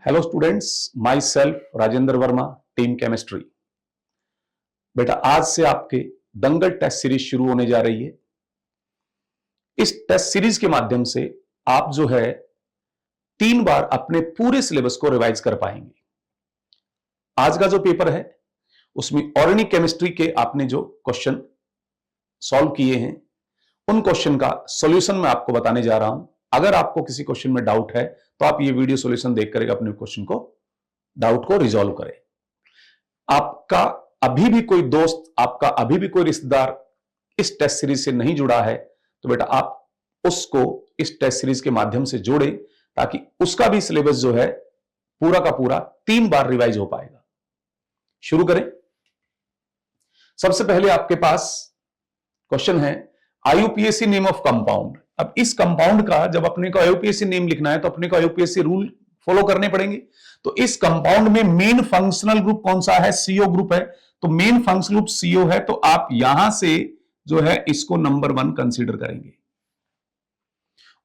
Hello students, my self Rajendra Verma, team chemistry. बेटा आज से आपके दंगल टेस्ट सीरीज शुरू होने जा रही है। इस टेस्ट सीरीज के माध्यम से आप जो है 3 बार अपने पूरे सिलेबस को रिवाइज कर पाएंगे। आज का जो पेपर है उसमें ऑर्गेनिक केमिस्ट्री के आपने जो क्वेश्चन सॉल्व किए हैं उन क्वेश्चन का सॉल्यूशन मैं आपको बताने जा रहा हूं। अगर आपको किसी क्वेश्चन में डाउट है तो आप ये वीडियो सॉल्यूशन देखकर अपने क्वेश्चन को डाउट को रिजॉल्व करें। आपका अभी भी कोई दोस्त, आपका अभी भी कोई रिश्तेदार इस टेस्ट सीरीज से नहीं जुड़ा है तो बेटा आप उसको इस टेस्ट सीरीज के माध्यम से जोड़ें ताकि उसका भी सिलेबस जो है पूरा का पूरा 3 बार रिवाइज हो पाएगा। शुरू करें। सबसे पहले आपके पास क्वेश्चन है आईयूपीएसी नेम ऑफ कंपाउंड। अब इस कंपाउंड का जब अपने को आईयूपीएसी नेम लिखना है तो अपने को आईयूपीएसी रूल फॉलो करने पड़ेंगे। तो इस कंपाउंड में मेन फंक्शनल ग्रुप कौन सा है? सीओ ग्रुप है। तो मेन फंक्शनल ग्रुप सीओ है तो आप यहां से जो है इसको नंबर 1 कंसीडर करेंगे।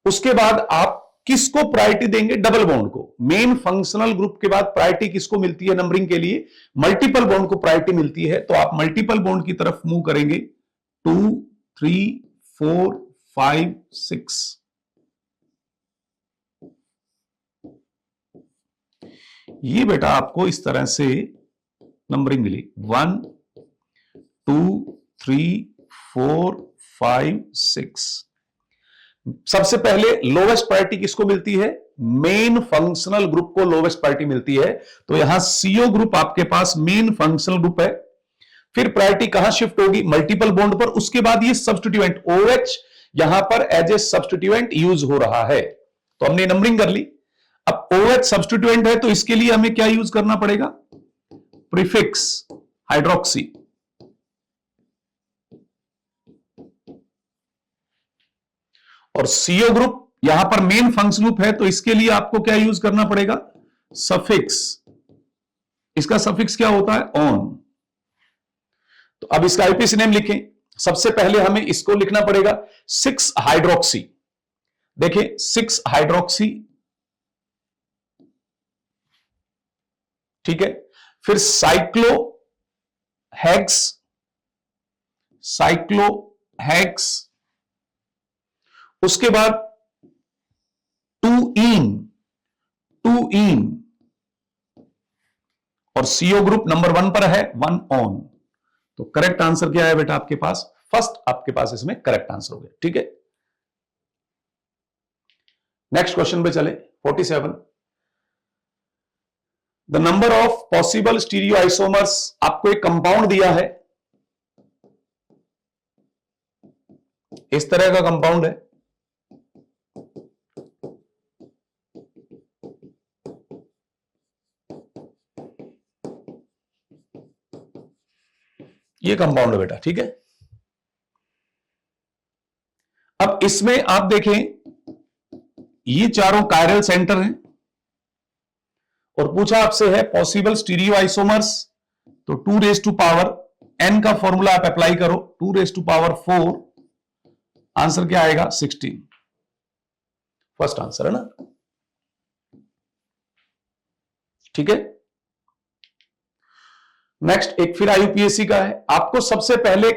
उसके बाद आप किसको प्रायोरिटी देंगे? डबल बॉन्ड को। मेन फंक्शनल ग्रुप के बाद प्रायोरिटी किसको मिलती है नंबरिंग के लिए? मल्टीपल बॉन्ड को प्रायोरिटी मिलती है। तो आप मल्टीपल बॉन्ड की तरफ मूव करेंगे। 2, 3, 4, 5, 6। ये बेटा आपको इस तरह से नंबरिंग मिली 1, 2, 3, 4, 5, 6। सबसे पहले लोवेस्ट प्रायोरिटी किसको मिलती है? मेन फंक्शनल ग्रुप को लोवेस्ट प्रायोरिटी मिलती है। तो यहां सीओ ग्रुप आपके पास मेन फंक्शनल ग्रुप है। फिर प्रायोरिटी कहां शिफ्ट होगी? मल्टीपल बॉन्ड पर। उसके बाद ये सब्स्टिट्यूएंट OH यहां पर एज ए सब्स्टिट्यूएंट यूज हो रहा है। तो हमने नंबरिंग कर ली। अब OH सब्स्टिट्यूएंट है तो इसके लिए हमें क्या यूज करना पड़ेगा? Prefix hydroxy. और सीओ ग्रुप यहां पर मेन फंक्शन ग्रुप है तो इसके लिए आपको क्या यूज करना पड़ेगा? सफिक्स। इसका सफिक्स क्या होता है? ऑन। तो अब इसका आईयूपीएसी नेम लिखें। सबसे पहले हमें इसको लिखना पड़ेगा 6 हाइड्रोक्सी। देखिए 6 हाइड्रोक्सी, ठीक है। फिर साइक्लोहेक्स, साइक्लोहेक्स। उसके बाद 2ईन, 2ईन। और सीओ ग्रुप नंबर 1 पर है 1 ऑन। तो करेक्ट आंसर क्या है बेटा आपके पास? फर्स्ट आपके पास इसमें करेक्ट आंसर हो गया, ठीक है। नेक्स्ट क्वेश्चन पे चले। 47 the number of possible stereo isomers. आपको एक कंपाउंड दिया है, इस तरह का कंपाउंड है। ये कंपाउंड है बेटा, ठीक है। अब इसमें आप देखें ये चारों कायरल सेंटर हैं और पूछा आपसे है पॉसिबल स्टीरियो आइसोमर्स। तो 2n का फॉर्मूला आप अप्लाई करो। 2⁴ आंसर क्या आएगा? 16। फर्स्ट आंसर है ना, ठीक है। नेक्स्ट एक फिर आईयूपीएसी का है। आपको सबसे पहले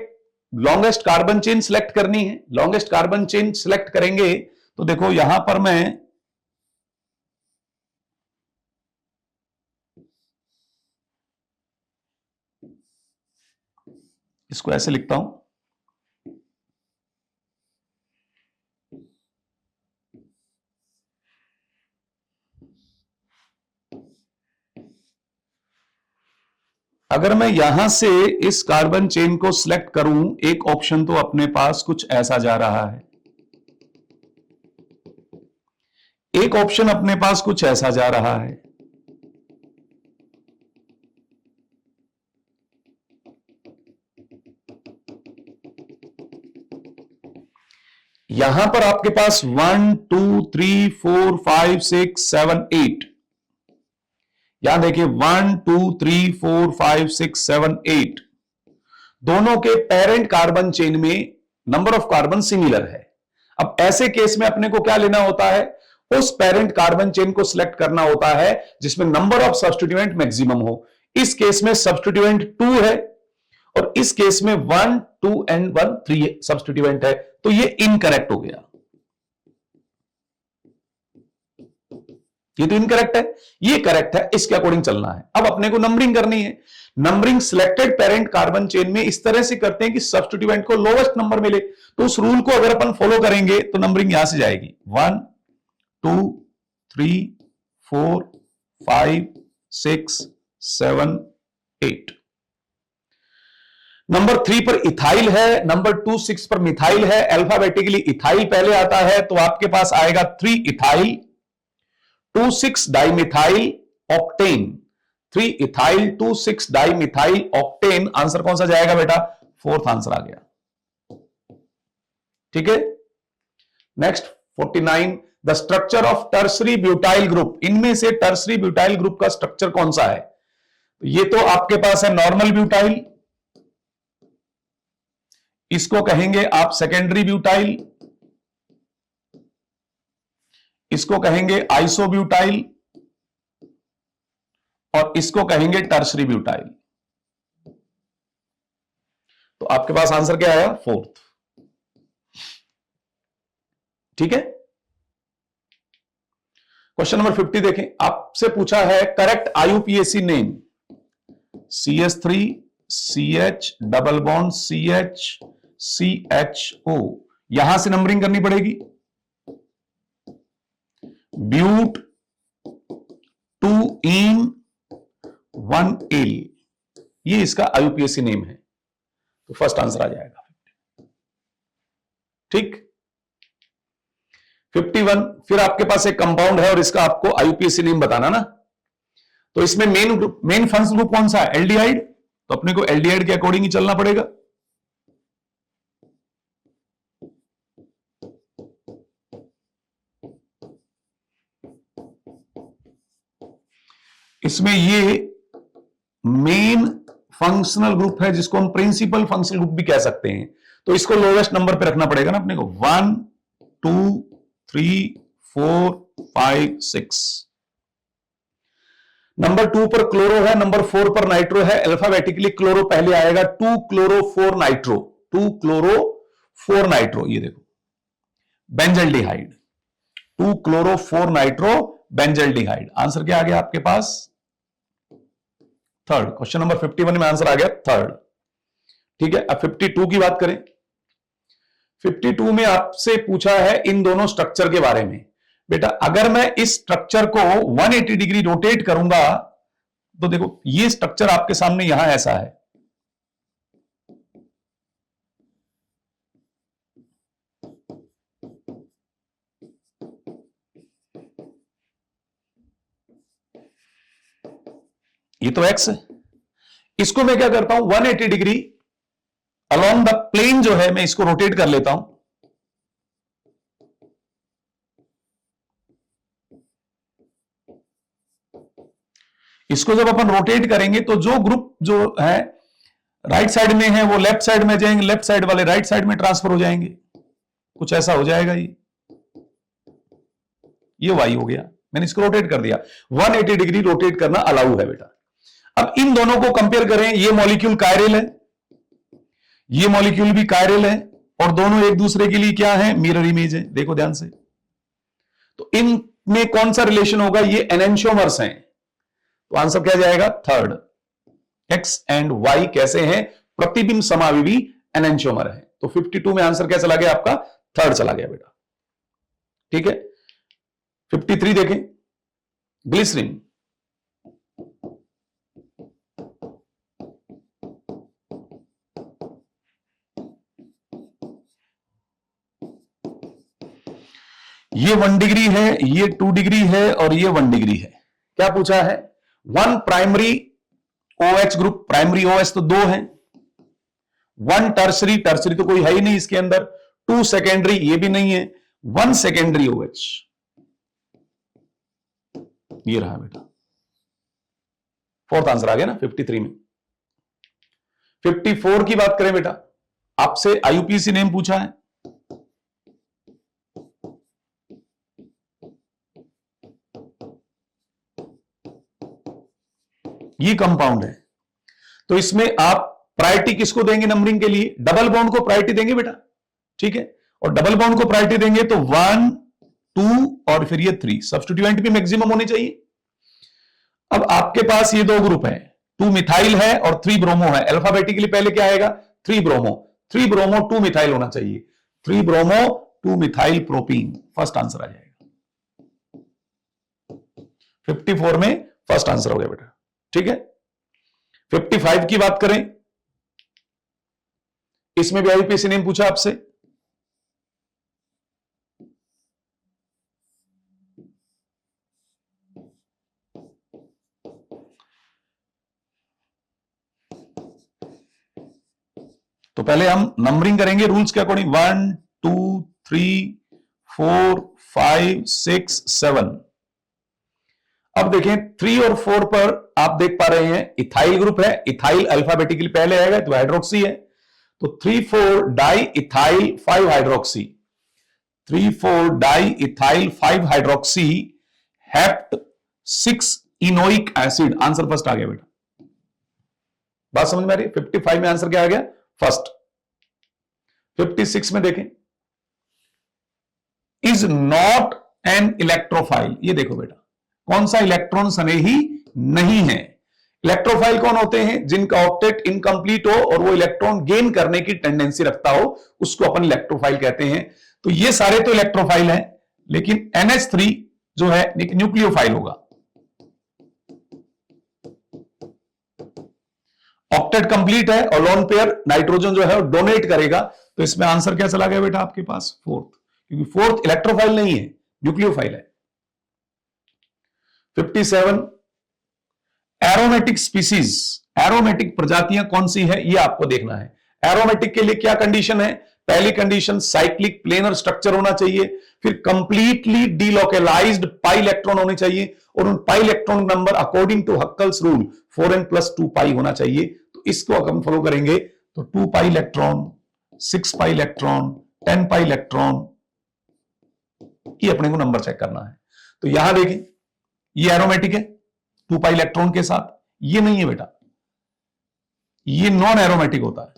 लॉन्गेस्ट कार्बन चेन सिलेक्ट करनी है। लॉन्गेस्ट कार्बन चेन सिलेक्ट करेंगे तो देखो यहां पर मैं इसको ऐसे लिखता हूं। अगर मैं यहां से इस कार्बन चेन को सिलेक्ट करूं, एक ऑप्शन तो अपने पास कुछ ऐसा जा रहा है, एक ऑप्शन अपने पास कुछ ऐसा जा रहा है। यहां पर आपके पास 1, 2, 3, 4, 5, 6, 7, 8। यहां देखिए 1, 2, 3, 4, 5, 6, 7, 8 दोनों के पेरेंट कार्बन चेन में नंबर ऑफ कार्बन सिमिलर है। अब ऐसे केस में अपने को क्या लेना होता है? उस पेरेंट कार्बन चेन को सिलेक्ट करना होता है जिसमें नंबर ऑफ सब्स्टिट्यूएंट मैक्सिमम हो। इस केस में सब्स्टिट्यूएंट 2 है और इस केस में 1 2 एंड 1 3 सब्स्टिट्यूएंट है, तो ये इनकरेक्ट हो गया। ये तो इनकरेक्ट है, ये करेक्ट है, इसके अकॉर्डिंग चलना है। अब अपने को नंबरिंग करनी है। Numbering selected parent carbon chain में इस तरह से करते हैं कि सब्स्टिट्यूएंट को लोवेस्ट नंबर मिले। तो उस रूल को अगर अपन फॉलो करेंगे तो नंबरिंग यहां से जाएगी 1 2 3 4 5 6 7 8। नंबर 3 पर इथाइल है, नंबर 2 6 पर मिथाइल है। अल्फाबेटिकली इथाइल पहले आता है तो आपके पास आएगा 3 ethyl 2 6 dimethyl octane. 3 ethyl 2 6 dimethyl octane. Answer कौन सा जाएगा बेटा? फोर्थ आंसर आ गया। ठीक है, next 49 the structure of tertiary butyl group. इनमें से टर्सरी ब्यूटाइल ग्रुप का स्ट्रक्चर कौन सा है? ये तो आपके पास है नॉर्मल ब्यूटाइल, इसको कहेंगे आप सेकेंडरी ब्यूटाइल, इसको कहेंगे आइसोब्यूटाइल और इसको कहेंगे टर्सरी ब्यूटाइल। तो आपके पास आंसर क्या आया? फोर्थ। ठीक है, क्वेश्चन नंबर 50 देखें। आपसे पूछा है correct IUPAC name. CH3 CH double bond CH CHO। यहां से नंबरिंग करनी पड़ेगी। ब्यूट 2 इन 1 एल, ये इसका आईयूपीएसी नेम है, तो फर्स्ट आंसर आ जाएगा। ठीक, 51 फिर आपके पास एक कंपाउंड है और इसका आपको आईयूपीएसी नेम बताना ना। तो इसमें मेन फंक्शनल ग्रुप कौन सा है? एल्डिहाइड। तो अपने को एल्डिहाइड के अकॉर्डिंग ही चलना पड़ेगा। इसमें ये मेन फंक्शनल ग्रुप है जिसको हम प्रिंसिपल फंक्शनल ग्रुप भी कह सकते हैं। तो इसको लोवेस्ट नंबर पे रखना पड़ेगा ना अपने को। 1 2 3 4 5 6। नंबर 2 पर क्लोरो है, नंबर 4 पर नाइट्रो है। अल्फाबेटिकली क्लोरो पहले आएगा, 2 क्लोरो 4 नाइट्रो, 2 क्लोरो 4 नाइट्रो। ये देखो benzaldehyde, 2 chloro 4 nitro benzaldehyde. Answer क्या आ गया आपके पास? थर्ड। क्वेश्चन नंबर 51 में आंसर आ गया थर्ड। ठीक है, अब 52 की बात करें। 52 में आपसे पूछा है इन दोनों स्ट्रक्चर के बारे में। बेटा अगर मैं इस स्ट्रक्चर को 180 डिग्री रोटेट करूंगा तो देखो ये स्ट्रक्चर आपके सामने यहां ऐसा है, ये तो एक्स है। इसको मैं क्या करता हूं 180 डिग्री अलोंग द प्लेन जो है मैं इसको रोटेट कर लेता हूं। इसको जब अपन रोटेट करेंगे तो जो ग्रुप जो है राइट साइड में है वो लेफ्ट साइड में जाएंगे, लेफ्ट साइड वाले राइट साइड में ट्रांसफर हो जाएंगे। कुछ ऐसा हो जाएगा। ये वाई हो गया, मैंने इसको रोटेट कर दिया। 180 डिग्री रोटेट करना अलाउ है बेटा। अब इन दोनों को कंपेयर करें, ये मॉलिक्यूल कायरल है, ये मॉलिक्यूल भी कायरल है और दोनों एक दूसरे के लिए क्या है? मिरर इमेज है। देखो ध्यान से, तो इनमें कौन सा रिलेशन होगा? ये एनेंशियोमर्स हैं। तो आंसर क्या जाएगा? थर्ड। एक्स एंड वाई कैसे हैं? प्रतिबिंब समाविवी एनेंशियोमर है। तो 52 में आंसर क्या चला गया आपका? थर्ड चला गया बेटा। ठीक है, 53 देखें। ग्लिसरीन, ये 1 डिग्री है, ये 2 डिग्री है और ये 1 डिग्री है। क्या पूछा है? 1 primary OH group, primary OH तो 2 है। 1 टर्सरी, टर्सरी तो कोई है ही नहीं इसके अंदर। 2 सेकेंडरी, ये भी नहीं है। 1 सेकेंडरी OH, ये रहा बेटा। फोर्थ आंसर आ गया ना 53 में। 54 की बात करें बेटा, आपसे आईयूपीएसी नेम पूछा है। ये कंपाउंड है, तो इसमें आप प्रायोरिटी किसको देंगे नंबरिंग के लिए? डबल बॉन्ड को प्रायोरिटी देंगे बेटा, ठीक है। और डबल बॉन्ड को प्रायोरिटी देंगे तो 1 2 और फिर ये 3, सब्स्टिट्यूएंट भी मैक्सिमम होने चाहिए। अब आपके पास ये दो ग्रुप है, 2 मिथाइल है और 3 ब्रोमो है। अल्फाबेटिकली पहले क्या आएगा? 3 ब्रोमो, 3 ब्रोमो 2 मिथाइल होना चाहिए, 3 bromo 2 methyl propene, first answer आ जाएगा। 54 में फर्स्ट आंसर हो गया बेटा, ठीक है। 55 की बात करें, इसमें भी आईपीएससी ने पूछा आपसे, तो पहले हम नंबरिंग करेंगे रूल्स के अकॉर्डिंग, 1 2 3 4 5 6 7। अब देखें 3 और 4 पर आप देख पा रहे हैं इथाइल ग्रुप है, इथाइल अल्फाबेटिकली पहले आएगा तो हाइड्रोक्सी है, तो 3,4 di ethyl 5 hydroxy, 3,4 di ethyl 5 hydroxy hept 6 enoic acid, answer first आ गया बेटा। बात समझ में आ रही है? 55 में आंसर क्या आ गया? फर्स्ट। 56 में देखें, इज नॉट एन इलेक्ट्रोफाइल, ये देखो बेटा कौन सा इलेक्ट्रॉन स्नेही नहीं है। इलेक्ट्रोफाइल कौन होते हैं? जिनका ऑक्टेट इनकंप्लीट हो और वो इलेक्ट्रॉन गेन करने की टेंडेंसी रखता हो, उसको अपन इलेक्ट्रोफाइल कहते हैं। तो ये सारे तो इलेक्ट्रोफाइल हैं, लेकिन NH3 जो है एक न्यूक्लियोफाइल होगा। ऑक्टेट कंप्लीट है और लोन पेयर नाइट्रोजन जो है वो डोनेट करेगा, तो इसमें आंसर क्या चला गया बेटा आपके पास? फोर्थ, क्योंकि फोर्थ इलेक्ट्रोफाइल नहीं है, न्यूक्लियोफाइल है। 57 एरोमेटिक स्पीसीज, एरोमेटिक प्रजातियां कौन सी है ये आपको देखना है। एरोमेटिक के लिए क्या कंडीशन है? पहली कंडीशन साइक्लिक प्लेनर स्ट्रक्चर होना चाहिए, फिर कंप्लीटली डीलोकलाइज्ड पाई इलेक्ट्रॉन होने चाहिए, और उन pi electron number according to Huckel's rule 4n+2 pi होना चाहिए। तो इसको अगर हम फॉलो करेंगे तो 2 pi electron, 6 pi electron, 10 pi electron, ये अपने को नंबर चेक करना है। तो यहां देखें ये एरोमेटिक है 2 पाई इलेक्ट्रॉन के साथ, ये नहीं है बेटा, ये नॉन एरोमेटिक होता है।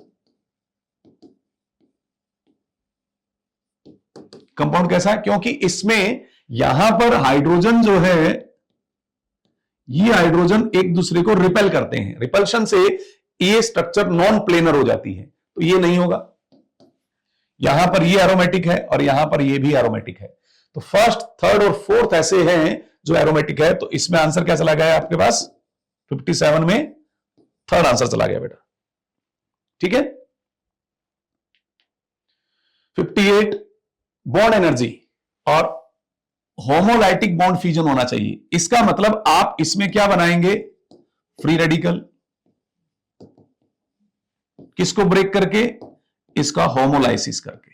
कंपाउंड कैसा है? क्योंकि इसमें यहां पर हाइड्रोजन जो है, ये हाइड्रोजन एक दूसरे को रिपेल करते हैं, रिपल्शन से ये स्ट्रक्चर नॉन प्लेनर हो जाती है, तो ये नहीं होगा। यहां पर ये एरोमेटिक है और यहां पर ये भी एरोमेटिक है, तो फर्स्ट, थर्ड और फोर्थ ऐसे हैं जो एरोमेटिक है। तो इसमें आंसर क्या चला गया आपके पास? 57 में थर्ड आंसर चला गया बेटा, ठीक है। 58 बॉन्ड एनर्जी और होमोलाइटिक बॉन्ड फ्यूजन होना चाहिए। इसका मतलब आप इसमें क्या बनाएंगे? फ्री रेडिकल, किसको ब्रेक करके? इसका होमोलाइसिस करके।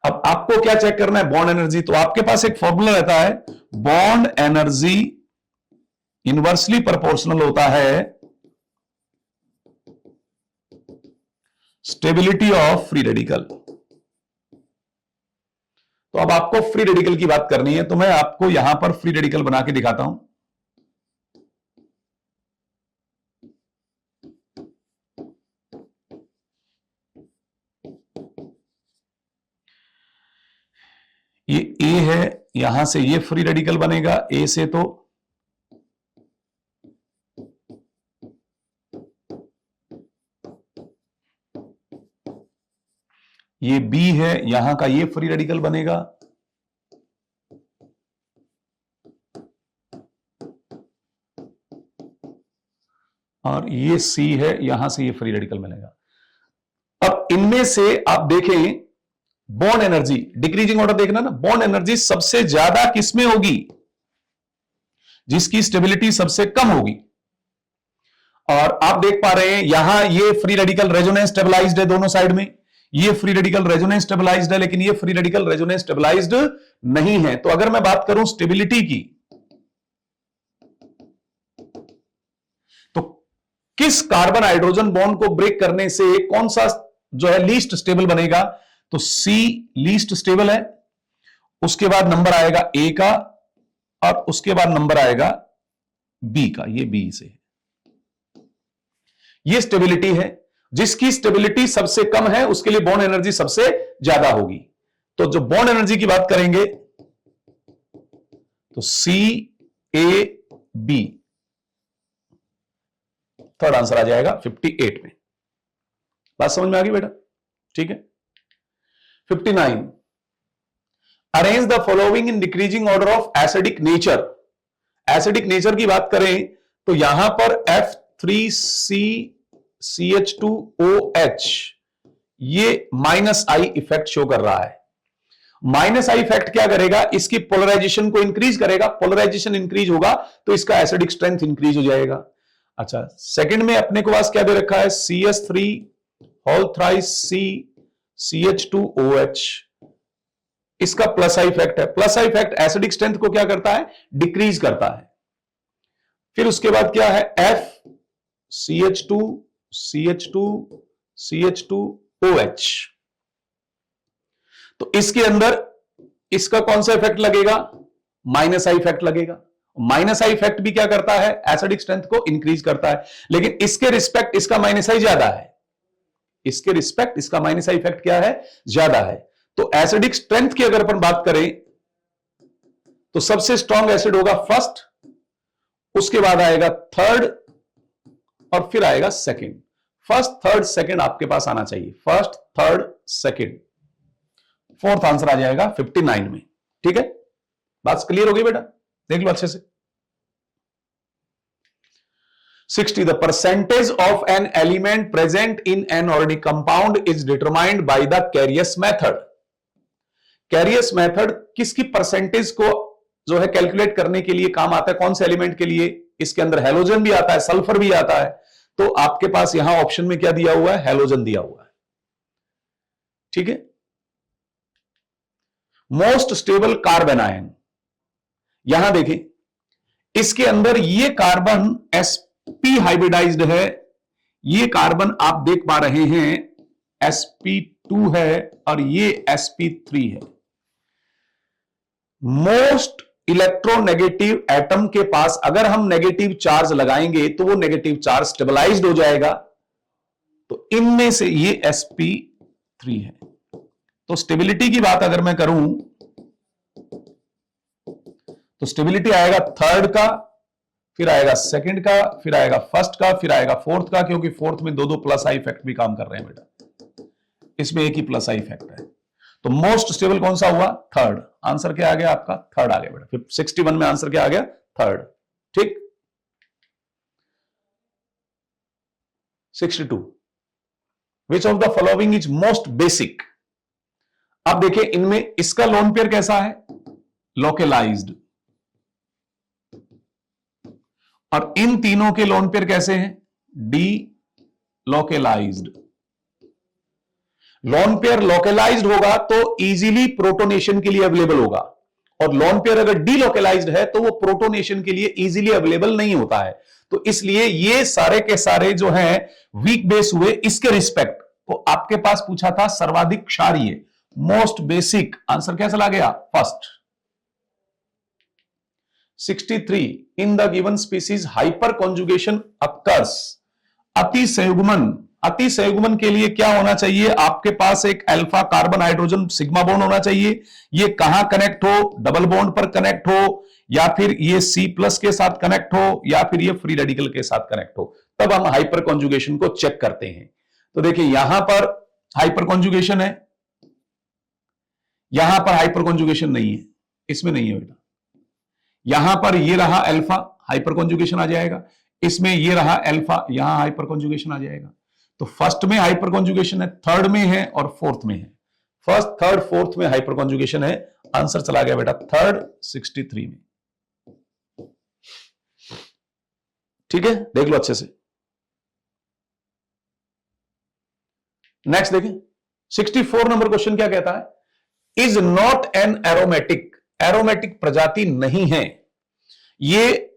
अब आपको क्या चेक करना है? Bond energy. तो आपके पास एक फॉर्मूला रहता है, बॉन्ड एनर्जी इनवर्सली प्रोपोर्शनल होता है स्टेबिलिटी ऑफ फ्री रेडिकल। तो अब आपको फ्री रेडिकल की बात करनी है, तो मैं आपको यहां पर फ्री रेडिकल बना के दिखाता हूं। ये ए है, यहां से ये फ्री रेडिकल बनेगा ए से, तो ये बी है, यहां का ये फ्री रेडिकल बनेगा, और ये सी है, यहां से ये फ्री रेडिकल मिलेगा। अब इनमें से आप देखें बॉन्ड एनर्जी डिक्रीजिंग ऑर्डर देखना ना, बॉन्ड एनर्जी सबसे ज्यादा किसमें होगी? जिसकी स्टेबिलिटी सबसे कम होगी। और आप देख पा रहे हैं यहां ये फ्री रेडिकल रेजोनेंस स्टेबलाइज्ड है दोनों साइड में, ये फ्री रेडिकल रेजोनेंस स्टेबलाइज्ड है, लेकिन ये फ्री रेडिकल रेजोनेंस स्टेबलाइज्ड नहीं है। तो अगर मैं बात करूं स्टेबिलिटी की, तो किस कार्बन हाइड्रोजन बॉन्ड को ब्रेक करने से कौन सा जो है लीस्ट स्टेबल बनेगा? तो सी लीस्ट स्टेबल है, उसके बाद नंबर आएगा ए का, और उसके बाद नंबर आएगा बी का, ये बी से है। ये स्टेबिलिटी है, जिसकी स्टेबिलिटी सबसे कम है उसके लिए बॉन्ड एनर्जी सबसे ज्यादा होगी। तो जो बॉन्ड एनर्जी की बात करेंगे तो सी ए बी, थर्ड आंसर आ जाएगा 58 में। बात समझ में आ गई बेटा? ठीक है। 59, arrange the following in decreasing order of acidic nature. Acidic nature की बात करें तो यहां पर F3CCH2OH ये -I इफेक्ट शो कर रहा है। -I इफेक्ट क्या करेगा? इसकी पोलराइजेशन को इंक्रीज करेगा। पोलराइजेशन इंक्रीज होगा तो इसका एसिडिक स्ट्रेंथ इंक्रीज हो जाएगा। अच्छा, सेकंड में अपने को पास क्या दे रखा है? CS3 होल थ्राइस CCH2OH, इसका +I इफेक्ट है। +I इफेक्ट एसिडिक स्ट्रेंथ को क्या करता है? डिक्रीज करता है। फिर उसके बाद क्या है? FCH2CH2CH2OH, तो इसके अंदर इसका कौन सा इफेक्ट लगेगा? -I इफेक्ट लगेगा। -I इफेक्ट भी क्या करता है? एसिडिक स्ट्रेंथ को इंक्रीज करता है, लेकिन इसके रिस्पेक्ट इसका -I ज्यादा है। इसके रिस्पेक्ट इसका -I इफेक्ट क्या है? ज्यादा है। तो एसिडिक स्ट्रेंथ की अगर अपन बात करें तो सबसे स्ट्रॉन्ग एसिड होगा फर्स्ट, उसके बाद आएगा थर्ड और फिर आएगा सेकंड। फर्स्ट, थर्ड, सेकंड आपके पास आना चाहिए। First, third, second. Fourth answer आ जाएगा 59 में। ठीक है, बात क्लियर हो गई बेटा? देख लो अच्छे से। 60, the percentage of an element present in an organic compound is determined by the Carius method. Carius method किसकी परसेंटेज को जो है कैलकुलेट करने के लिए काम आता है? कौन से एलिमेंट के लिए? इसके अंदर हेलोजन भी आता है, सल्फर भी आता है। तो आपके पास यहां ऑप्शन में क्या दिया हुआ है? हेलोजन दिया हुआ है। ठीक है। मोस्ट स्टेबल कार्बन आयन, यहां देखें, इसके अंदर ये कार्बन sp हाइब्रिडाइज्ड है। ये कार्बन आप देख पा रहे हैं sp2 है और ये sp3 है। मोस्ट इलेक्ट्रोनेगेटिव एटम के पास अगर हम नेगेटिव चार्ज लगाएंगे तो वो नेगेटिव चार्ज स्टेबलाइज्ड हो जाएगा। तो इनमें से ये sp3 है। तो स्टेबिलिटी की बात अगर मैं करूं तो स्टेबिलिटी आएगा थर्ड का, फिर आएगा सेकंड का, फिर आएगा फर्स्ट का, फिर आएगा फोर्थ का, क्योंकि फोर्थ में दो +I इफेक्ट भी काम कर रहे हैं बेटा। इसमें एक ही +I इफेक्ट है। तो मोस्ट स्टेबल कौन सा हुआ? थर्ड। आंसर क्या आ गया आपका? थर्ड आ गया बेटा। फिर 61 में आंसर क्या आ गया? थर्ड। ठीक। 62, विच of the following is most basic. अब देखिए इनमें इसका लोन पेयर कैसा है? लोकलाइज्ड। और इन तीनों के लोन पेयर कैसे हैं? Delocalised. Lone pair localised होगा तो इजीली प्रोटोनेशन के लिए अवेलेबल होगा, और लोन पेयर अगर डीलोकलाइज्ड है तो वो प्रोटोनेशन के लिए इजीली अवेलेबल नहीं होता है। तो इसलिए ये सारे के सारे जो हैं वीक बेस हुए इसके रिस्पेक्ट। तो आपके पास पूछा था सर्वाधिक क्षारीय, मोस्ट बेसिक, आंसर क्या चला गया? First. 63, in the given species hyper conjugation occurs. अति संयुग्मन, अति संयुग्मन के लिए क्या होना चाहिए? आपके पास एक alpha carbon hydrogen sigma bond होना चाहिए। ये कहां कनेक्ट हो? डबल बॉन्ड पर कनेक्ट हो, या फिर ये C+ के साथ कनेक्ट हो, या फिर ये फ्री रेडिकल के साथ कनेक्ट हो, तब हम हाइपर कॉन्जुगेशन को चेक करते हैं। तो देखिए यहां पर हाइपर कॉन्जुगेशन है, यहां पर हाइपर कॉन्जुगेशन नहीं है, इसमें नहीं है बेटा। यहां पर ये रहा अल्फा, हाइपर कॉन्जुगेशन आ जाएगा। इसमें ये रहा अल्फा, यहां हाइपर कॉन्जुगेशन आ जाएगा। तो फर्स्ट में हाइपर कॉन्जुगेशन है, थर्ड में है और फोर्थ में है। फर्स्ट, थर्ड, फोर्थ में हाइपर कॉन्जुगेशन है। आंसर चला गया बेटा थर्ड, 63 में। ठीक है, देख लो अच्छे से। नेक्स्ट देखें, 64 नंबर क्वेश्चन क्या कहता है? Is not an aromatic, aromatic प्रजाति नहीं है। ये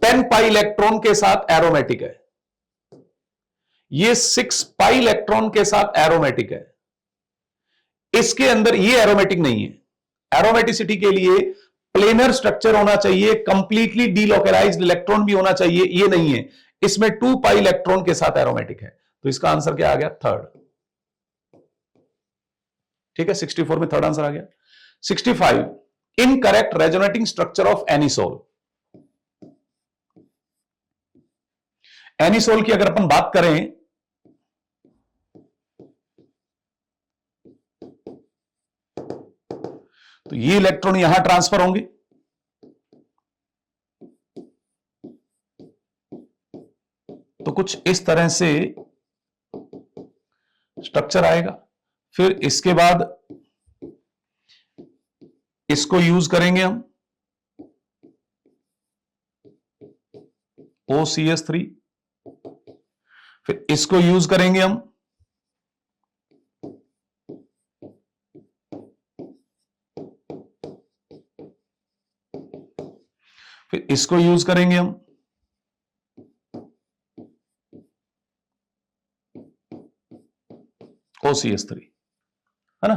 10 पाई इलेक्ट्रॉन के साथ एरोमेटिक है, ये 6 पाई इलेक्ट्रॉन के साथ एरोमेटिक है। इसके अंदर ये एरोमेटिक नहीं है। एरोमेटिसिटी के लिए प्लेनर स्ट्रक्चर होना चाहिए, कंप्लीटली डीलोकलाइज्ड इलेक्ट्रॉन भी होना चाहिए, ये नहीं है। इसमें 2 पाई इलेक्ट्रॉन के साथ एरोमेटिक है, तो इसका आंसर क्या आ गया? थर्ड। ठीक है, 64 में थर्ड आंसर आ गया। 65, incorrect resonating structure of anisole. Anisole की अगर अपन बात करें तो ये इलेक्ट्रॉन यहां ट्रांसफर होंगे, तो कुछ इस तरह से स्ट्रक्चर आएगा। फिर इसके बाद इसको यूज करेंगे हम OCS3, फिर इसको यूज करेंगे हम फिर इसको यूज करेंगे हम OCS3, है ना।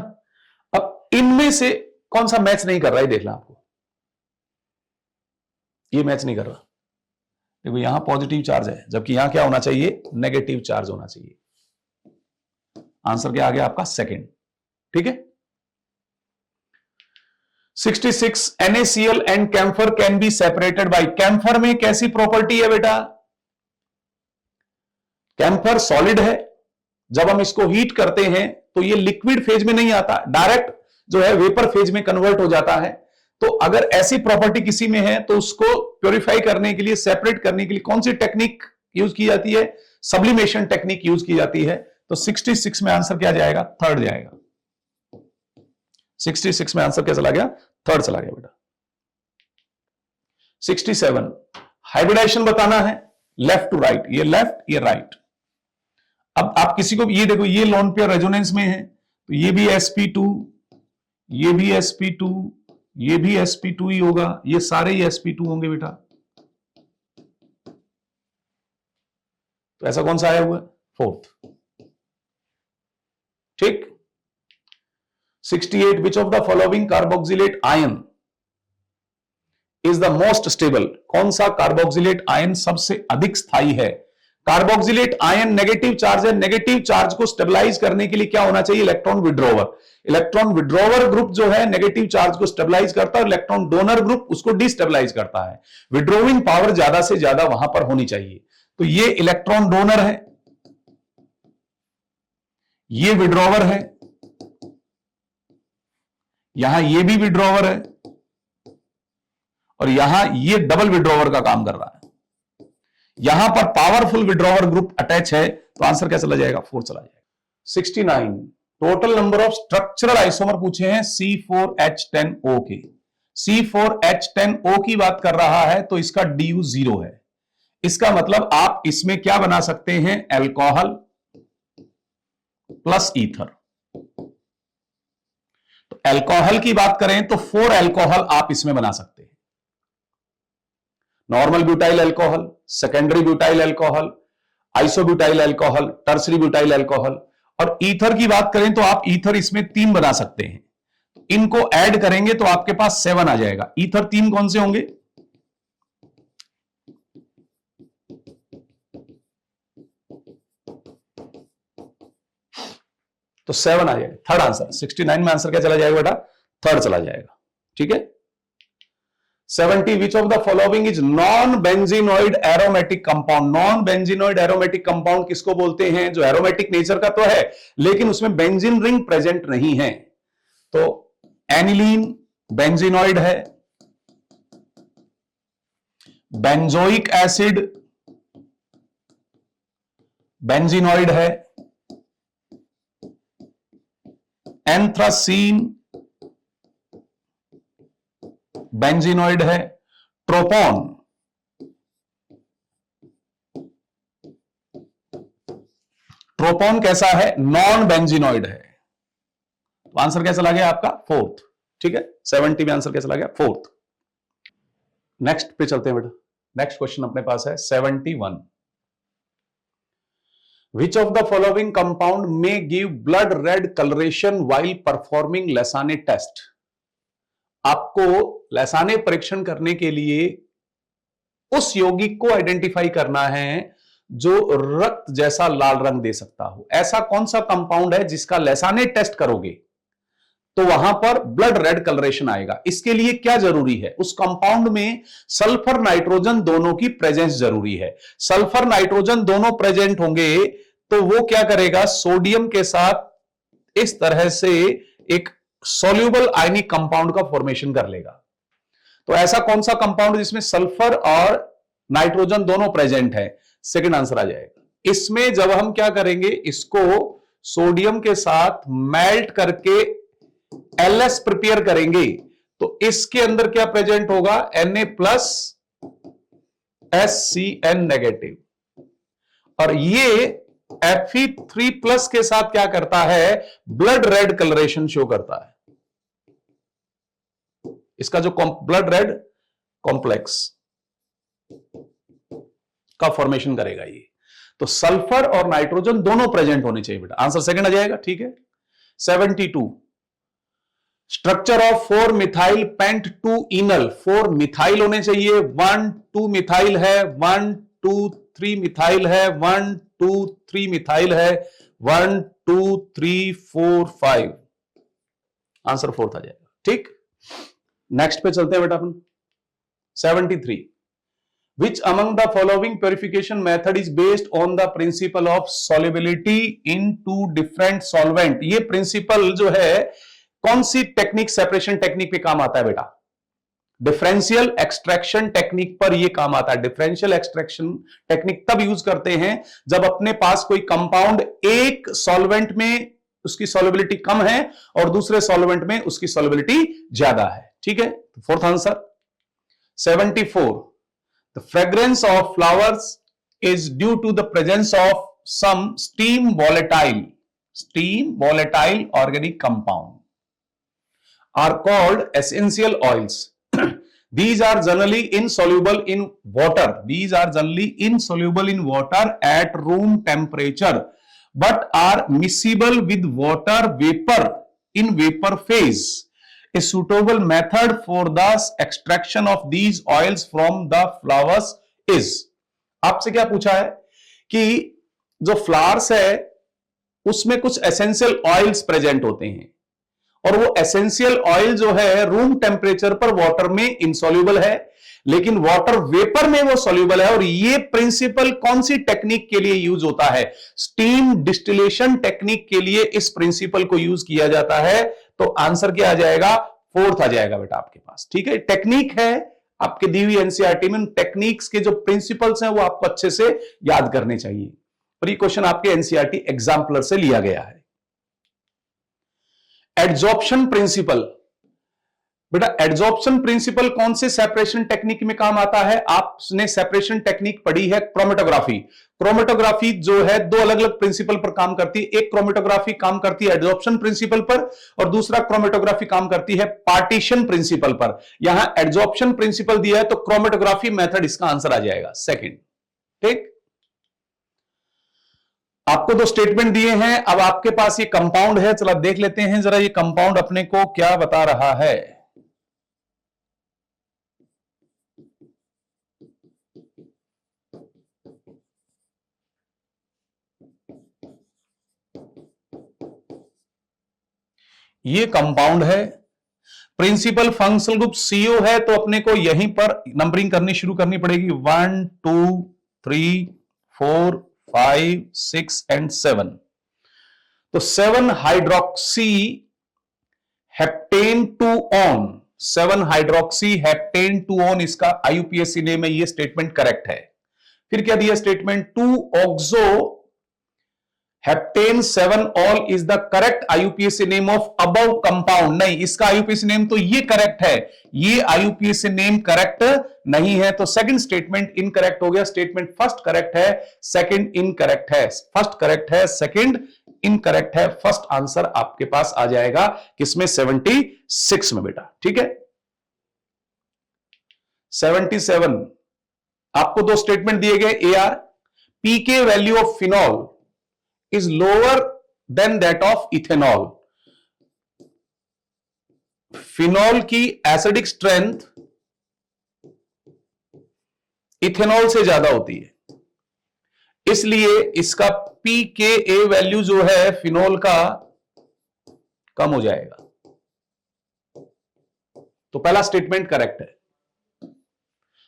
अब इनमें से कौन सा मैच नहीं कर रहा है देखना आपको, ये मैच नहीं कर रहा। देखो यहां पॉजिटिव चार्ज है, जबकि यहां क्या होना चाहिए? नेगेटिव चार्ज होना चाहिए। आंसर क्या आ गया आपका? सेकंड। ठीक है। 66, NaCl and camphor can be separated by. Camphor में कैसी प्रॉपर्टी है बेटा? कैम्फर सॉलिड है, जब हम इसको हीट करते हैं तो ये लिक्विड फेज में नहीं आता, डायरेक्ट जो है वेपर फेज में कन्वर्ट हो जाता है। तो अगर ऐसी प्रॉपर्टी किसी में है तो उसको प्योरीफाई करने के लिए, सेपरेट करने के लिए कौन सी टेक्निक यूज की जाती है? सब्लिमेशन टेक्निक यूज की जाती है। तो 66 में आंसर क्या जाएगा? थर्ड जाएगा। 66 में आंसर क्या चला गया? थर्ड चला गया बेटा। 67, हाइब्रिडाइजेशन बताना है, लेफ्ट टू राइट, ये लेफ्ट ये राइट। अब आप किसी को ये देखो, ये लोन पेयर रेजोनेंस में है, तो ये भी sp2, ये भी sp2, ये भी sp2 ही होगा, ये सारे ही sp2 होंगे बेटा। तो ऐसा कौन सा आया हुआ? फोर्थ। ठीक। 68, विच of the following carboxylate ion is the most stable. कौन सा कार्बोक्सिलेट आयन सबसे अधिक स्थायी है? कार्बोक्सिलेट आयन नेगेटिव चार्ज है, नेगेटिव चार्ज को स्टेबलाइज करने के लिए क्या होना चाहिए? इलेक्ट्रॉन विड्रॉवर। इलेक्ट्रॉन विड्रॉवर ग्रुप जो है नेगेटिव चार्ज को स्टेबलाइज करता है, और इलेक्ट्रॉन डोनर ग्रुप उसको डिस्टेबलाइज करता है। विड्रोविंग पावर ज्यादा से ज्यादा वहां पर होनी चाहिए। तो ये इलेक्ट्रॉन डोनर है, ये विड्रॉवर है, यहां ये भी विड्रॉवर है, और यहां ये डबल विड्रॉवर का काम कर रहा है। यहां पर पावरफुल विड्रॉवर ग्रुप अटैच है, तो आंसर क्या चला जाएगा? 4 चला जाएगा। 69, total number of structural isomer पूछे हैं C4H10O के। C4H10O की बात कर रहा है तो इसका DU 0 है। इसका मतलब आप इसमें क्या बना सकते हैं? Alcohol plus ether. तो अल्कोहल की बात करें तो 4 अल्कोहल आप इसमें बना सकते हैं। Normal butyl alcohol, secondary butyl alcohol, isobutyl alcohol, tertiary butyl alcohol. और ईथर की बात करें तो आप ईथर इसमें 3 बना सकते हैं। इनको ऐड करेंगे तो आपके पास 7 आ जाएगा। ईथर 3 कौन से होंगे? तो 7 आ जाएगा। थर्ड आंसर 69 में आंसर क्या चला जाएगा बेटा? थर्ड चला जाएगा। ठीक है। 70, विच of the following is non benzenoid aromatic compound. Non benzenoid aromatic compound किसको बोलते हैं? जो एरोमेटिक नेचर का तो है लेकिन उसमें बेंजीन रिंग प्रेजेंट नहीं है। तो एनिलीन बेंजीनोइड है, बेंजोइक एसिड बेंजीनोइड है, एंथ्रासीन बेंजीनोइड है, ट्रोपोन कैसा है? नॉन बेंजीनोइड है। तो आंसर क्या चला गया आपका? फोर्थ। ठीक है। 70 में आंसर क्या चला गया? फोर्थ। नेक्स्ट पे चलते हैं बेटा। नेक्स्ट क्वेश्चन अपने पास है 71, which of the following compound में give blood red colouration while performing Lassaigne test. आपको लैसाने परीक्षण करने के लिए उस यौगिक को आइडेंटिफाई करना है जो रक्त जैसा लाल रंग दे सकता हो। ऐसा कौन सा कंपाउंड है जिसका लैसाने टेस्ट करोगे तो वहां पर ब्लड रेड कलरेशन आएगा। इसके लिए क्या जरूरी है, उस कंपाउंड में सल्फर नाइट्रोजन दोनों की प्रेजेंस जरूरी है। सल्फर नाइट्रोजन दोनों प्रेजेंट होंगे तो वो क्या करेगा, सोडियम के साथ इस तरह से एक सॉल्युबल आयनिक कंपाउंड का फॉर्मेशन कर लेगा। तो ऐसा कौन सा कंपाउंड जिसमें सल्फर और नाइट्रोजन दोनों प्रेजेंट है, सेकंड आंसर आ जाएगा। इसमें जब हम क्या करेंगे, इसको सोडियम के साथ मेल्ट करके एलएस प्रिपेयर करेंगे तो इसके अंदर क्या प्रेजेंट होगा, Na प्लस SCN नेगेटिव, और ये Fe3 प्लस के साथ क्या करता है, ब्लड रेड कलरेशन शो करता है। इसका जो ब्लड रेड कॉम्प्लेक्स का फॉर्मेशन करेगा ये। तो सल्फर और नाइट्रोजन दोनों प्रेजेंट होने चाहिए बेटा, आंसर सेकंड आ जाएगा। ठीक है। 72 structure of 4 methyl paint 2 इनल, 4 methyl होने चाहिए, 1 2 मिथाइल है, 1 2 3 मिथाइल है, 1 2 3 मिथाइल है, 1 2 3 4 5, आंसर फोर्थ आ जाएगा। ठीक, नेक्स्ट पे चलते हैं बेटा अपन। 73 Which among the following purification method is based on the principle of solubility in two different solvent? ये प्रिंसिपल जो है कौन सी टेक्निक, सेपरेशन टेक्निक पे काम आता है बेटा, डिफरेंशियल एक्सट्रैक्शन टेक्निक पर ये काम आता है। डिफरेंशियल एक्सट्रैक्शन टेक्निक तब यूज करते हैं जब अपने पास कोई कंपाउंड एक सॉल्वेंट में उसकी सॉल्युबिलिटी कम है और दूसरे सॉल्वेंट में उसकी सॉल्युबिलिटी ज्यादा है। ठीक है, fourth answer. 74 The fragrance of flowers is due to the presence of some steam volatile organic compound are called essential oils. These are generally insoluble in water. These are generally insoluble in water at room temperature, but are miscible with water vapor in vapor phase. A suitable method for the extraction of these oils from the flowers is. आपसे क्या पूछा है कि जो flowers है उसमें कुछ essential oils present होते हैं और वो एसेंशियल ऑयल जो है रूम टेम्परेचर पर वाटर में इनसॉल्युबल है लेकिन वाटर वेपर में वो सॉल्युबल है। और ये प्रिंसिपल कौन सी टेक्निक के लिए यूज होता है, स्टीम डिस्टिलेशन टेक्निक के लिए इस प्रिंसिपल को यूज किया जाता है। तो आंसर क्या आ जाएगा, फोर्थ आ जाएगा बेटा आपके पास। ठीक है, टेक्निक है आपके दी हुई एनसीईआरटी में, टेक्निक्स के जो प्रिंसिपल्स हैं वो आपको अच्छे से याद करने चाहिए और ये क्वेश्चन आपके एनसीईआरटी एग्जाम्पलर से लिया गया है। एडजॉर्प्शन प्रिंसिपल, बेटा एडजॉर्प्शन प्रिंसिपल कौन से सेपरेशन टेक्निक में काम आता है, आपने सेपरेशन टेक्निक पढ़ी है क्रोमेटोग्राफी। क्रोमेटोग्राफी जो है दो अलग अलग प्रिंसिपल पर काम करती है, एक क्रोमेटोग्राफी काम करती है एडजॉर्प्शन प्रिंसिपल पर और दूसरा क्रोमेटोग्राफी काम करती है पार्टीशन प्रिंसिपल पर। यहां एडजॉर्प्शन प्रिंसिपल दिया है तो क्रोमेटोग्राफी मेथड इसका आंसर आ जाएगा सेकंड। ठीक, आपको दो स्टेटमेंट दिए हैं, अब आपके पास ये कंपाउंड है, चला देख लेते हैं जरा ये कंपाउंड अपने को क्या बता रहा है। ये कंपाउंड है, प्रिंसिपल फंक्शनल ग्रुप CO है तो अपने को यहीं पर नंबरिंग करनी शुरू करनी पड़ेगी 1 2 3 4 5 6 एंड 7। तो 7 hydroxy heptane 2 on, 7 hydroxy heptane 2 on इसका IUPAC नेम है, ये स्टेटमेंट करेक्ट है। फिर क्या दिया statement, 2 oxo heptane 7 all is the correct IUPAC name of above compound. नहीं, इसका IUPAC नेम तो ये करेक्ट है, ये IUPAC नेम करेक्ट नहीं है तो सेकंड स्टेटमेंट इनकरेक्ट हो गया। स्टेटमेंट फर्स्ट करेक्ट है, सेकंड इनकरेक्ट है, फर्स्ट करेक्ट है, सेकंड इनकरेक्ट है। फर्स्ट आंसर आपके पास आ जाएगा किसमें, 76 में बेटा। ठीक है, 77 आपको दो स्टेटमेंट दिए गए, AR pK value of phenol is lower than that of ethanol। Phenol की एसिडिक स्ट्रेंथ इथेनॉल से ज्यादा होती है, इसलिए इसका pKa वैल्यू जो है फिनॉल का कम हो जाएगा। तो पहला स्टेटमेंट करेक्ट है।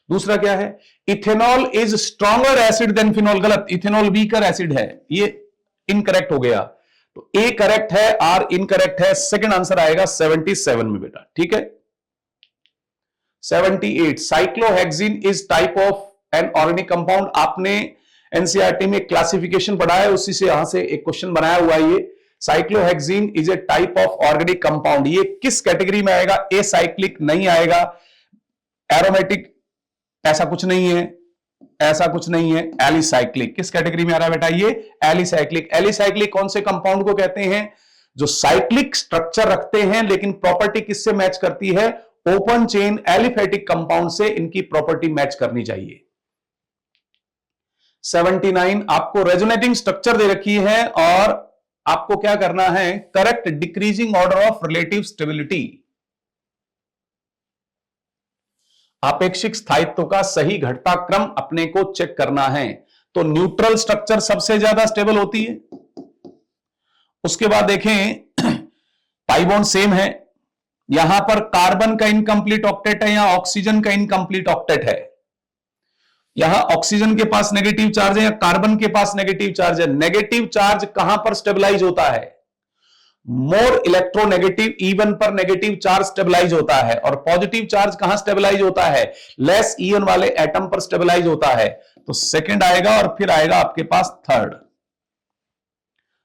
दूसरा क्या है, ethanol is stronger acid than phenol, गलत, इथेनॉल वीकर एसिड है, ये इनकरेक्ट हो गया। तो ए करेक्ट है, आर इनकरेक्ट है। सेकंड आंसर आएगा 77 में बेटा, ठीक है। 78 cyclohexene is type of an organic compound. आपने एनसीईआरटी में क्लासिफिकेशन पढ़ा है, उसी से यहां से एक क्वेश्चन बनाया हुआ है। ये cyclohexene is a type of organic compound, ये किस कैटेगरी में आएगा? ए साइक्लिक नहीं आएगा, एरोमेटिक ऐसा कुछ नहीं है, ऐसा कुछ नहीं है, एलिसाइक्लिक। किस कैटेगरी में आ रहा है बेटा? ये एलिसाइक्लिक। एलिसाइक्लिक कौन से कंपाउंड को कहते हैं? जो साइक्लिक स्ट्रक्चर रखते हैं लेकिन प्रॉपर्टी किससे मैच करती है? ओपन चेन एलिफेटिक कंपाउंड से इनकी प्रॉपर्टी मैच करनी चाहिए। 79 आपको रेजोनेटिंग स्ट्रक्चर दे रखी है और आपको क्या करना है? Correct decreasing order of relative stability, आपेक्षिक स्थायित्व का सही घटता क्रम अपने को चेक करना है। तो न्यूट्रल स्ट्रक्चर सबसे ज्यादा स्टेबल होती है। उसके बाद देखें पाई बॉन्ड सेम है, यहां पर कार्बन का इनकंप्लीट ऑक्टेट है, यहां ऑक्सीजन का इनकंप्लीट ऑक्टेट है। यहां ऑक्सीजन के पास नेगेटिव चार्ज है या कार्बन के पास नेगेटिव चार्ज है। नेगेटिव चार्ज कहां पर स्टेबलाइज होता है? मोर इलेक्ट्रोनेगेटिव E1 पर नेगेटिव चार्ज स्टेबलाइज होता है। और पॉजिटिव चार्ज कहां स्टेबलाइज होता है? लेस E1 वाले एटम पर स्टेबलाइज होता है। तो सेकंड आएगा और फिर आएगा आपके पास थर्ड।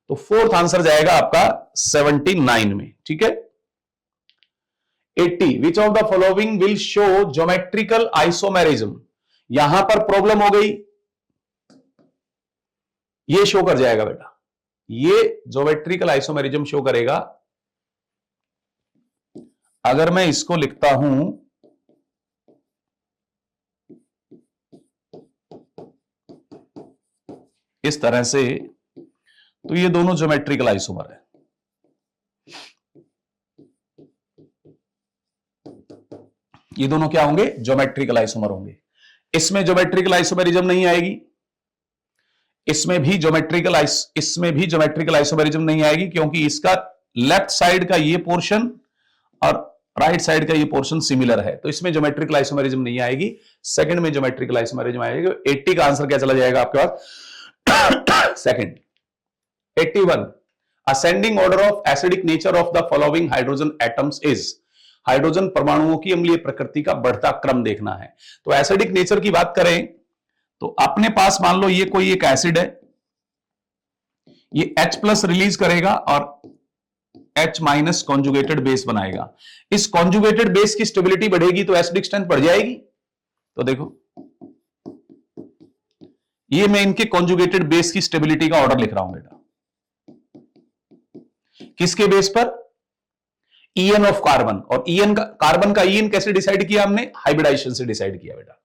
तो फोर्थ आंसर जाएगा आपका 79 में, ठीक है। 80 विच of the following will show geometrical isomerism. यहां पर प्रॉब्लम हो गई, ये शो कर जाएगा बेटा, ये ज्योमेट्रिकल आइसोमेरिज्म शो करेगा। अगर मैं इसको लिखता हूं इस तरह से, तो ये दोनों ज्योमेट्रिकल आइसोमर है। ये दोनों क्या होंगे? ज्योमेट्रिकल आइसोमर होंगे। इसमें ज्योमेट्रिकल आइसोमेरिज्म नहीं आएगी, इसमें भी ज्योमेट्रिकल आइसोमेरिज्म नहीं आएगी, क्योंकि इसका लेफ्ट साइड का ये पोर्शन और राइट साइड का ये पोर्शन सिमिलर है, तो इसमें ज्योमेट्रिकल आइसोमेरिज्म नहीं आएगी। सेकंड में ज्योमेट्रिकल आइसोमेरिज्म आएगी। 80 का आंसर क्या चला जाएगा आपके पास? Second. 81 ascending order of acidic nature of the following hydrogen atoms is. Hydrogen परमाणुओं की अम्लीय प्रकृति का बढ़ता क्रम देखना है। तो एसिडिक नेचर की बात करें तो अपने पास मान लो ये कोई एक एसिड है, ये H+ रिलीज करेगा और H- कॉन्जुगेटेड बेस बनाएगा। इस कॉन्जुगेटेड बेस की स्टेबिलिटी बढ़ेगी तो एसिडिक स्ट्रेंथ बढ़ जाएगी। तो देखो ये मैं इनके कॉन्जुगेटेड बेस की स्टेबिलिटी का ऑर्डर लिख रहा हूं बेटा। किसके बेस पर? EN of carbon. और EN का, कार्बन का EN कैसे डिसाइड किया हमने? हाइब्रिडाइजेशन से डिसाइड किया बेटा।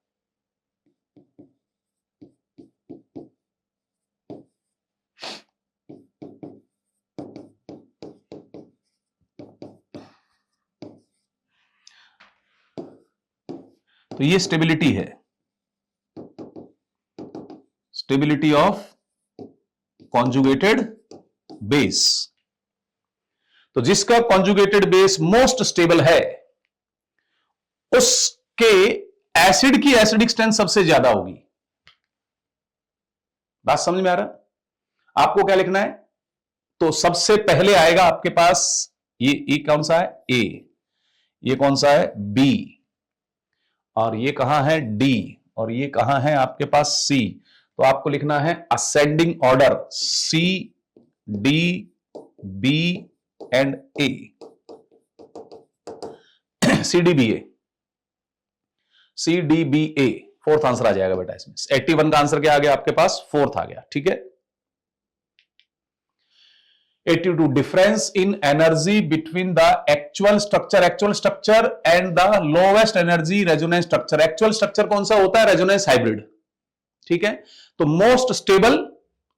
तो ये स्टेबिलिटी है, स्टेबिलिटी ऑफ कॉन्जुगेटेड बेस। तो जिसका कॉन्जुगेटेड बेस मोस्ट स्टेबल है उसके एसिड की एसिडिक स्ट्रेंथ सबसे ज्यादा होगी। बात समझ में आ रहा? आपको क्या लिखना है? तो सबसे पहले आएगा आपके पास ये कौन सा है? A, ये कौन सा है? B, और ये कहां है? D, और ये कहां है आपके पास? C। तो आपको लिखना है ascending order C, D, B and A, CDBA, CDBA fourth answer आ जाएगा बेटा इसमें। 81 का आंसर क्या आ गया आपके पास? फोर्थ आ गया, ठीक है। 82 difference in energy between the actual structure and the lowest energy resonance structure. Actual structure कौन सा होता है? रेजोनेंस हाइब्रिड, ठीक है। तो मोस्ट स्टेबल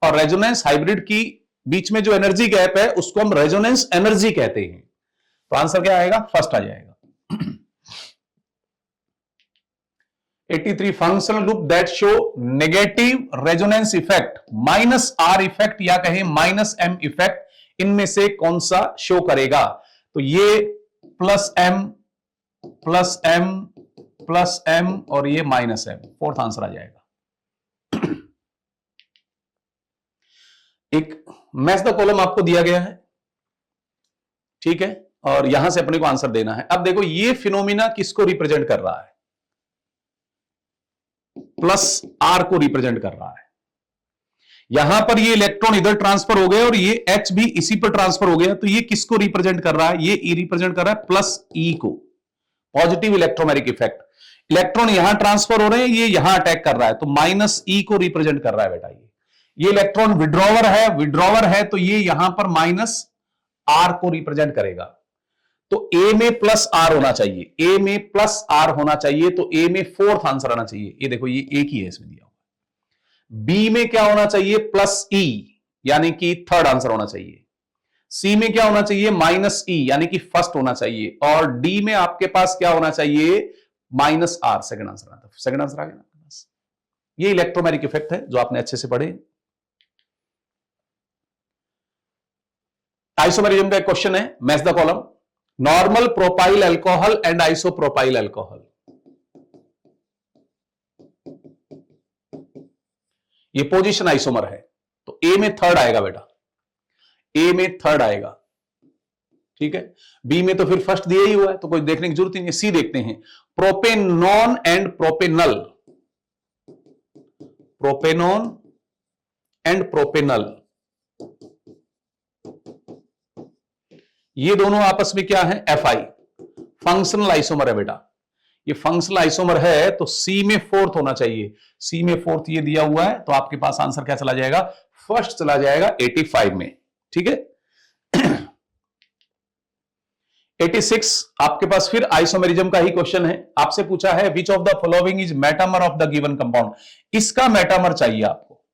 और रेजोनेंस हाइब्रिड की बीच में जो एनर्जी गैप है उसको हम रेजोनेंस एनर्जी कहते हैं। तो आंसर क्या आएगा, फर्स्ट आ जाएगा। 83 functional group that show negative resonance effect minus are effect या कहें माइनस एम इफेक्ट, इनमें से कौन सा शो करेगा? तो ये plus M plus M plus M और ये माइनस एम, फोर्थ आंसर आ जाएगा। एक मैच द कॉलम आपको दिया गया है, ठीक है, और यहां से अपने को आंसर देना है। अब देखो ये फिनोमिना किसको रिप्रेजेंट कर रहा है? प्लस आर को रिप्रेजेंट कर रहा है। यहां पर ये इलेक्ट्रॉन इधर ट्रांसफर हो गए और ये एच भी इसी पर ट्रांसफर हो गया, तो ये किसको रिप्रेजेंट कर रहा है? ये ई रिप्रेजेंट कर रहा है प्लस ई को, पॉजिटिव इलेक्ट्रोमैग्नेटिक इफेक्ट। इलेक्ट्रॉन यहां ट्रांसफर हो रहे हैं, ये यहां अटैक कर रहा है, तो माइनस ई को रिप्रेजेंट कर रहा है बेटा। ये इलेक्ट्रॉन विड्रॉवर है तो ये यहां पर माइनस आर को रिप्रेजेंट करेगा। तो ए में प्लस आर होना चाहिए, ए में प्लस आर होना चाहिए, तो ए में फोर्थ आंसर आना चाहिए। ये देखो ये एक ही है इसमें दिया हुआ। बी में क्या होना चाहिए? प्लस ई, यानी कि थर्ड आंसर होना चाहिए। सी में क्या होना चाहिए? माइनस ई, यानी कि फर्स्ट होना चाहिए। और डी में आपके पास क्या होना चाहिए? माइनस आर, सेकंड आंसर आता है। सेकंड आंसर आ गया ना। ये इलेक्ट्रोमैग्नेटिक इफेक्ट है जो आपने अच्छे से पढ़े। आइसोमेरिज्म का एक क्वेश्चन है, match the column. Normal propyl alcohol and isopropyl alcohol, ये पोजीशन आइसोमर है, तो ए में थर्ड आएगा बेटा, ए में थर्ड आएगा, ठीक है। बी में तो फिर फर्स्ट दिया ही हुआ है, तो कोई देखने की जरूरत नहीं है। सी देखते हैं, propanone and propanal, propanone and propanal, ये दोनों आपस में क्या है? एफआई, फंक्शनल आइसोमर है बेटा। ये फंक्शनल आइसोमर है तो सी में फोर्थ होना चाहिए। सी में फोर्थ ये दिया हुआ है, तो आपके पास आंसर क्या चला जाएगा? फर्स्ट चला जाएगा 85 में, ठीक है। 86 आपके पास फिर आइसोमेरिज्म का ही क्वेश्चन है। आपसे पूछा है विच of the following is metamer of the given compound, इसका मेटामर चाहिए आपको,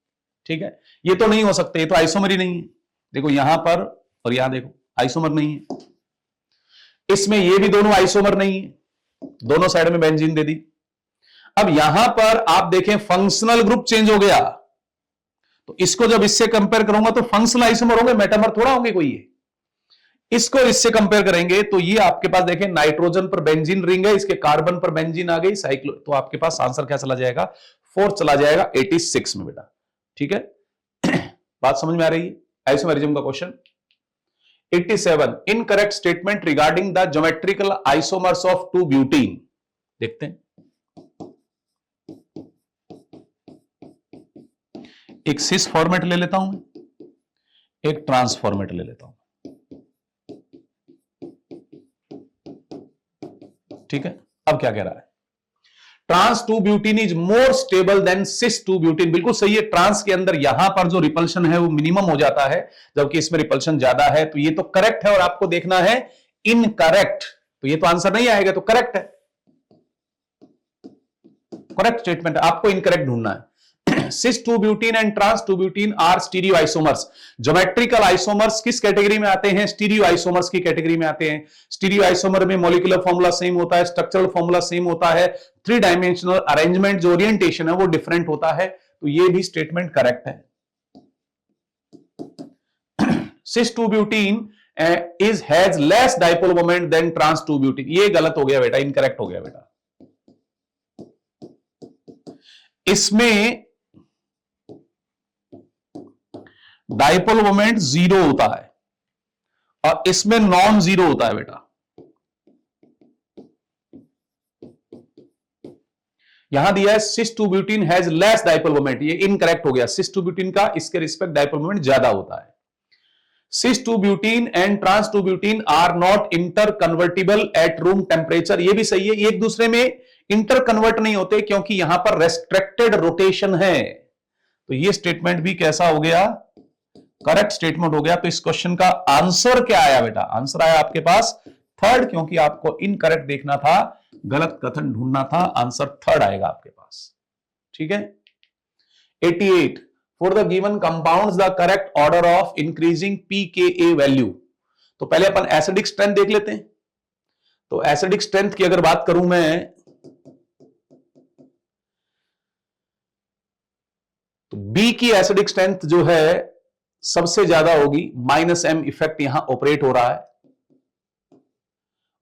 ठीक है। ये तो नहीं हो सकते, ये तो आइसोमर ही नहीं है। देखो यहां पर और यहां देखो, आइसोमर नहीं है। इसमें ये भी दोनों आइसोमर नहीं है, दोनों साइड में बेंजीन दे दी। अब यहां पर आप देखें फंक्शनल ग्रुप चेंज हो गया, तो इसको जब इससे कंपेयर करूंगा तो फंक्शनल आइसोमर होंगे, मेटामर थोड़ा होंगे कोई ये। इसको इससे कंपेयर करेंगे तो ये आपके पास देखें नाइट्रोजन पर बेंजीन रिंग है, इसके कार्बन पर बेंजीन आ गई साइक्लो, तो आपके पास आंसर क्या चला जाएगा? फोर्थ चला जाएगा 86 में बेटा, ठीक है। बात समझ में आ रही है? आइसोमेरिज्म का question. 87 incorrect statement regarding the geometrical isomers of two butene, देखते हैं। एक सिस फॉर्मेट ले लेता हूं, एक ट्रांस फॉर्मेट ले लेता हूं, ठीक है। अब क्या कह रहा है? Trans two butene is more stable than cis two butene, बिल्कुल सही है। ट्रांस के अंदर यहां पर जो रिपल्शन है वो मिनिमम हो जाता है, जबकि इसमें रिपल्शन ज्यादा है, तो ये तो करेक्ट है। और आपको देखना है इनकरेक्ट, तो ये तो आंसर नहीं आएगा, तो करेक्ट है, करेक्ट स्टेटमेंट है, आपको इनकरेक्ट ढूंढना है। Cis two butene and trans two butene are stereo isomers. Geometrical isomers किस कैटेगरी में आते हैं? स्टीरियो आइसोमर्स की कैटेगरी में आते हैं। स्टीरियो आइसोमर में मॉलिक्यूलर फॉर्मूला सेम होता है, स्ट्रक्चरल फॉर्मूला सेम होता है, 3 डायमेंशनल अरेंजमेंट जो ओरिएंटेशन है वो डिफरेंट होता है, तो ये भी स्टेटमेंट करेक्ट है। Cis two butene is has less dipole moment than trans two butene, ये गलत हो गया बेटा, इनकरेक्ट हो गया बेटा। इसमें डाइपोल मोमेंट 0 होता है और इसमें नॉन 0 होता है बेटा। यहां दिया है cis 2-ब्यूटीन has less dipole moment, ये इनकरेक्ट हो गया। सिस 2-ब्यूटीन का इसके रिस्पेक्ट डाइपोल मोमेंट ज्यादा होता है। Cis two butene and trans two butene are not inter convertible at room temperature, ये भी सही है। ये एक दूसरे में इंटर कन्वर्ट नहीं होते क्योंकि यहां पर रेस्ट्रिक्टेड रोटेशन है, तो ये स्टेटमेंट भी कैसा हो गया? करेक्ट स्टेटमेंट हो गया। तो इस क्वेश्चन का आंसर क्या आया बेटा? आंसर आया आपके पास थर्ड, क्योंकि आपको इनकरेक्ट देखना था, गलत कथन ढूंढना था, आंसर थर्ड आएगा आपके पास, ठीक है। 88 for the given compounds the correct order of increasing pKa value, तो पहले अपन एसिडिक स्ट्रेंथ देख लेते हैं। तो एसिडिक स्ट्रेंथ की अगर बात करूं मैं, तो बी की एसिडिक स्ट्रेंथ जो है सबसे ज्यादा होगी, -m इफेक्ट यहां ऑपरेट हो रहा है,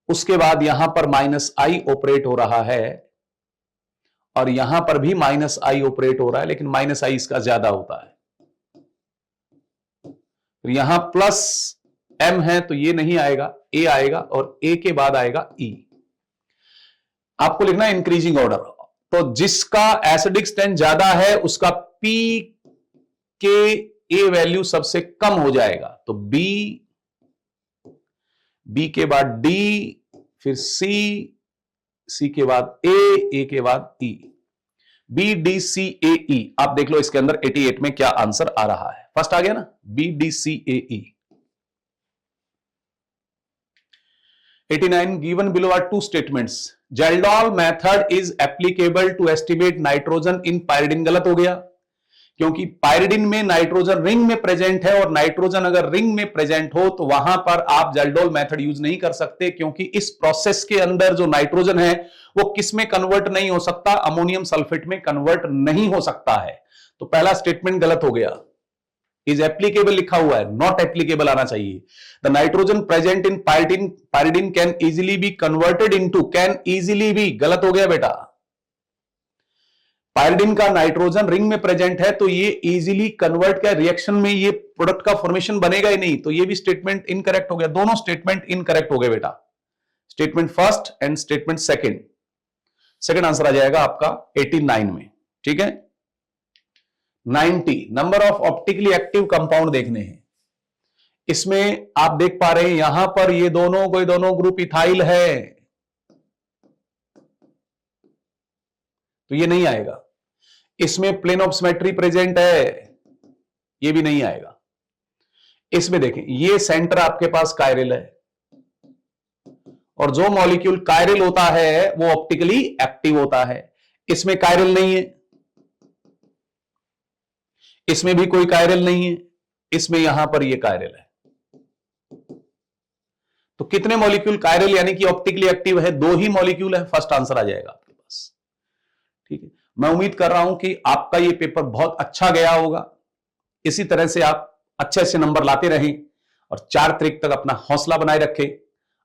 उसके बाद यहां पर -I ऑपरेट हो रहा है, और यहां पर भी -I ऑपरेट हो रहा है, लेकिन -I इसका ज्यादा होता है। तो यहां +m है तो ये नहीं आएगा, A आएगा, और A के बाद आएगा E। आपको लिखना है इंक्रीजिंग ऑर्डर। तो जिसका एसिडिक स्ट्रेंथ ज्यादा है उसका P के A वैल्यू सबसे कम हो जाएगा। तो B के बाद D, फिर C के बाद A के बाद E, BDCAE। आप देख लो इसके अंदर 88 में क्या आंसर आ रहा है। फर्स्ट आ गया ना, BDCAE। 89, given below are two statements. Geldol method is applicable to estimate nitrogen in pyridine। गलत हो गया, क्योंकि पायरिडिन में नाइट्रोजन रिंग में प्रेजेंट है, और नाइट्रोजन अगर रिंग में प्रेजेंट हो तो वहां पर आप जेल्डोल मेथड यूज नहीं कर सकते, क्योंकि इस प्रोसेस के अंदर जो नाइट्रोजन है वो किस में कन्वर्ट नहीं हो सकता, अमोनियम सल्फेट में कन्वर्ट नहीं हो सकता है। तो पहला स्टेटमेंट गलत हो गया। इज एप्लीकेबल लिखा हुआ है, नॉट एप्लीकेबल आना चाहिए। The nitrogen present in pyridine can easily be converted into, can easily be, गलत हो गया बेटा। पायरिडिन का नाइट्रोजन रिंग में प्रेजेंट है तो ये इजीली कन्वर्ट का रिएक्शन में ये प्रोडक्ट का फॉर्मेशन बनेगा ही नहीं, तो ये भी स्टेटमेंट इनकरेक्ट हो गया। दोनों स्टेटमेंट इनकरेक्ट हो गए बेटा, statement first and statement second. Second answer आ जाएगा आपका 89 में, ठीक है। 90, number of optically active compound देखने हैं। इसमें आप देख पा रहे हैं यहां पर ये दोनों ग्रुप इथाइल है, तो ये नहीं आएगा। इसमें प्लेन ऑफ सिमेट्री प्रेजेंट है, ये भी नहीं आएगा। इसमें देखें ये सेंटर आपके पास कायरल है, और जो मॉलिक्यूल कायरल होता है वो ऑप्टिकली एक्टिव होता है। इसमें कायरल नहीं है, इसमें भी कोई कायरल नहीं है, इसमें यहां पर ये कायरल है। तो कितने मॉलिक्यूल कायरल यानी कि ऑप्टिकली एक्टिव है? 2 ही मॉलिक्यूल है। फर्स्ट आंसर आ जाएगा आपके पास, ठीक है। मैं उम्मीद कर रहा हूं कि आपका ये पेपर बहुत अच्छा गया होगा। इसी तरह से आप अच्छे से नंबर लाते रहें, और 4 तारीख तक अपना हौसला बनाए रखें,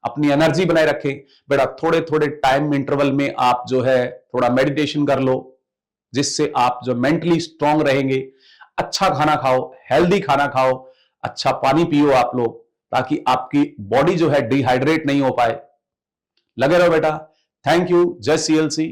अपनी एनर्जी बनाए रखें। बेटा थोड़े थोड़े टाइम इंटरवल में आप जो है थोड़ा मेडिटेशन कर लो, जिससे आप जो मेंटली स्ट्रांग रहेंगे। अच्छा खाना खाओ, हेल्दी खाना खाओ, अच्छा पानी पियो आप लोग, ताकि आपकी बॉडी जो है डिहाइड्रेट नहीं हो पाए। लगे रहो बेटा। Thank you. जय CLC।